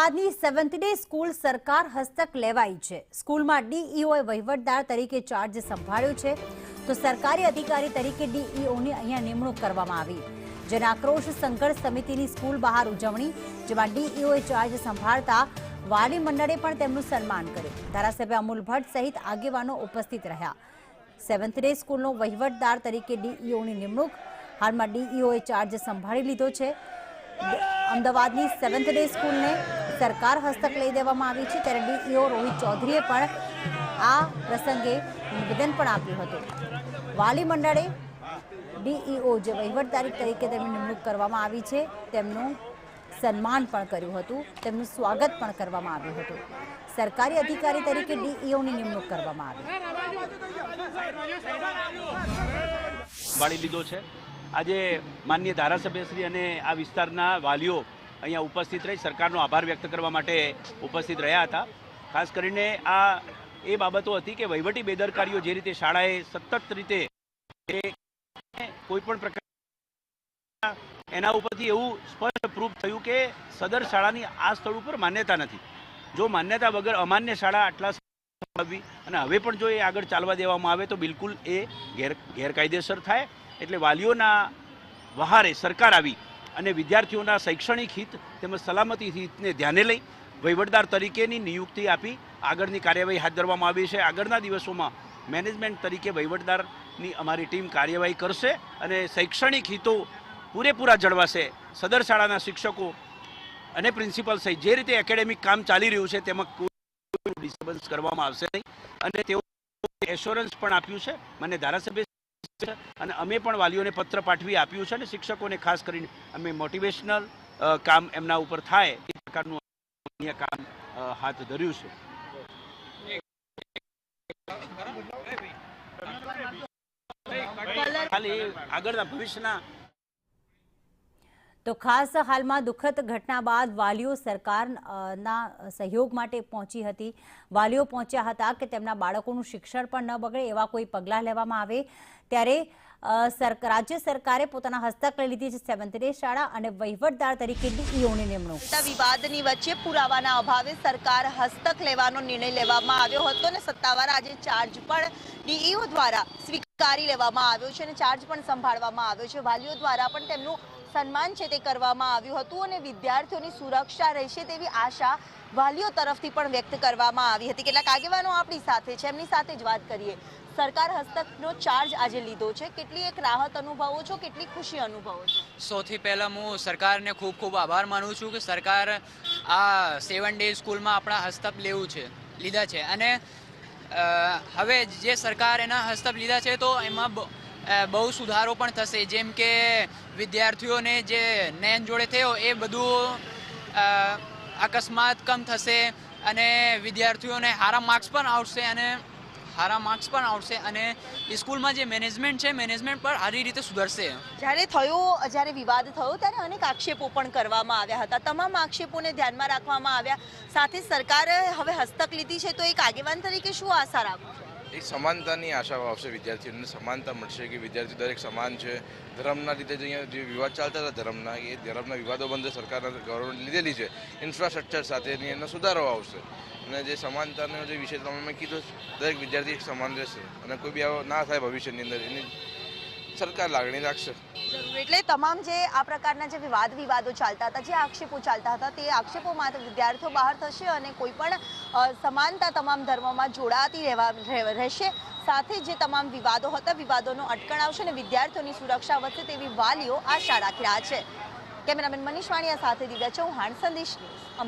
અમદાવાદની 7th day school સરકાર હસ્તક લેવાઈ છે। સ્કૂલમાં ડીઈઓએ વહીવટદાર તરીકે ચાર્જ સંભાળ્યો છે, તો સરકારી અધિકારી તરીકે ડીઈઓની અહીંયા નિમણૂક કરવામાં આવી, જેના આક્રોશ સંઘર્ષ સમિતિની સ્કૂલ બહાર ઉજવણી, જેમાં ડીઈઓએ ચાર્જ સંભાળતા વાલી મંડળે પણ તેમનું સન્માન કર્યું। ધારાસભ્ય અમૂલ ભટ્ટ સહિત આગેવાનો ઉપસ્થિત રહ્યા। 7th ડે સ્કૂલનો વહીવટદાર તરીકે ડીઈઓની નિમણૂક, હાલમાં ડીઈઓએ ચાર્જ સંભાળી લીધો છે। અમદાવાદની 7th ડે સ્કૂલને સરકાર હસ્તક લઈ દેવામાં આવી છે, ત્યારે ડીઈઓ રોહિત ચૌધરીએ પણ આ પ્રસંગે નિવેદન પણ આપ્યું હતું। વાલી મંડળે ડીઈઓ જે વહીવટદાર તરીકે તેમની નિમણૂક કરવામાં આવી છે તેમનું સન્માન પણ કર્યું હતું, તેમનું સ્વાગત પણ કરવામાં આવ્યું હતું। સરકારી અધિકારી તરીકે ડીઈઓની નિમણૂક કરવામાં આવી। આજે માનનીય ધારાસભ્યશ્રી અને આ વિસ્તારના વાલીઓ અહીંયા ઉપસ્થિત રહી સરકારનો આભાર વ્યક્ત કરવા માટે ઉપસ્થિત રહ્યા હતા। ખાસ કરીને આ એ બાબતો હતી કે વહીવટી બેદરકારીઓ જે રીતે શાળાએ સતત રીતે કોઈ પણ પ્રકાર એના ઉપરથી એવું સ્પષ્ટ પ્રૂફ થયું કે સદર શાળાની આ સ્થળ ઉપર માન્યતા નથી। જો માન્યતા વગર અમાન્ય શાળા આટલા અને હવે પણ જો એ આગળ ચાલવા દેવામાં આવે તો બિલકુલ એ ગેરકાયદેસર થાય। એટલે વાલીઓના વહારે સરકાર આવી અને વિદ્યાર્થીઓના શૈક્ષણિક હિત તેમજ સલામતી હિતને ધ્યાને લઈ વહીવટદાર તરીકેની નિયુક્તિ આપી આગળની કાર્યવાહી હાથ ધરવામાં આવી છે। આગળના દિવસોમાં મેનેજમેન્ટ તરીકે વહીવટદારની અમારી ટીમ કાર્યવાહી કરશે અને શૈક્ષણિક હિતો પૂરેપૂરા જળવાશે। સદર શાળાના શિક્ષકો અને પ્રિન્સિપલ સહિત જે રીતે એકેડેમિક કામ ચાલી રહ્યું છે તેમાં કોઈ ડિસ્ટર્બન્સ કરવામાં આવશે નહીં અને તેઓ એશ્યોરન્સ પણ આપ્યું છે મને ધારાસભ્ય અને અમે પણ વાલીઓને પત્ર પાઠવી આપ્યું છે અને શિક્ષકોને ખાસ કરીને અમે મોટિવેશનલ કામ એમના ઉપર થાય એ પ્રકારનું કામ હાથ ધર્યું છે। ખાલી આગળના ભવિષ્યના તો ખાસ હાલમાં દુઃખદ ઘટના બાદ વાલીઓ સરકારના સહયોગ માટે પહોંચી હતી। વાલીઓ પહોંચ્યા હતા કે તેમના બાળકોનું શિક્ષણ પણ ન બગડે એવા કોઈ પગલાં લેવામાં આવે, ત્યારે રાજ્ય સરકારે પોતાના હસ્તક લઈ લીધી છે 7th ડે શાળા અને વહીવટદાર તરીકે ડીઈઓની નિમણૂક। વિવાદની વચ્ચે પુરાવાના અભાવે સરકાર હસ્તક લેવાનો નિર્ણય લેવામાં આવ્યો હતો અને સત્તાવાર આજે ચાર્જ પણ ડીઈઓ દ્વારા સ્વીકારી લેવામાં આવ્યો છે અને ચાર્જ પણ સંભાળવામાં આવ્યો છે। વાલીઓ દ્વારા પણ તેમનું સન્માન છે તે કરવામાં આવ્યું હતું અને વિદ્યાર્થીઓની સુરક્ષા રહેશે તેવી આશા વાલીઓ તરફથી પણ વ્યક્ત કરવામાં આવી હતી। કેટલાક આગેવાનો આપણી સાથે છે, એમની સાથે જ વાત કરીએ। સરકાર હસ્તકનો ચાર્જ આજે લીધો છે, કેટલી એક રાહત અનુભવો છો, કેટલી ખુશી અનુભવો છો? સૌથી પહેલાં હું સરકારને ખૂબ ખૂબ આભાર માનું છું કે સરકાર આ 7 ડે સ્કૂલમાં આપણા હસ્તક લીધા છે અને હવે જે સરકાર એના હસ્તક લીધા છે તો એમાં બહુ સુધારો પણ થશે, જેમ કે વિદ્યાર્થીઓને જે નયન જોડે થયો એ બધું અકસ્માત કમ થશે અને વિદ્યાર્થીઓને સારા માર્ક્સ પણ આવશે અને સ્કૂલમાં જે મેનેજમેન્ટ છે મેનેજમેન્ટ પર સારી રીતે સુધરશે। જ્યારે વિવાદ થયો ત્યારે અનેક આક્ષેપો પણ કરવામાં આવ્યા હતા, તમામ આક્ષેપોને ધ્યાનમાં રાખવામાં આવ્યા, સાથે સરકારે હવે હસ્તક લીધી છે, તો એક આગેવાન તરીકે શું આશા રાખો છો? એક સમાનતાની આશા આવશે, વિદ્યાર્થીઓને સમાનતા મળશે કે વિદ્યાર્થી દરેક સમાન છે। ધર્મના લીધે અહીંયા જે વિવાદ ચાલતા હતા ધર્મના વિવાદો બંધ સરકારના ગવર્મેન્ટ લીધેલી છે, ઇન્ફ્રાસ્ટ્રક્ચર સાથેની એનો સુધારો આવશે અને જે સમાનતાનો જે વિષય તમે મેં કીધું દરેક વિદ્યાર્થી સમાન રહેશે અને કોઈ બી આવો ના થાય ભવિષ્યની અંદર એની સરકાર લાગણી રાખશે। એટલે તમામ જે આ પ્રકારના જે વિવાદો ચાલતા હતા, જે આક્ષેપો ચાલતા હતા, તે આક્ષેપોમાંથી વિદ્યાર્થીઓ બહાર થશે અને કોઈ પણ સમાનતા તમામ ધર્મોમાં જોડાતી રહેશે, સાથે જે તમામ વિવાદો હતા વિવાદોનો અટકણ આવશે અને વિદ્યાર્થીઓની સુરક્ષા વધશે તેવી વાલીઓ આશા રાખી રહ્યા છે। કેમેરામેન મનીષ વાણિયા સાથે દિવ્યા ચૌહાણ, સંદેશ ન્યૂઝ।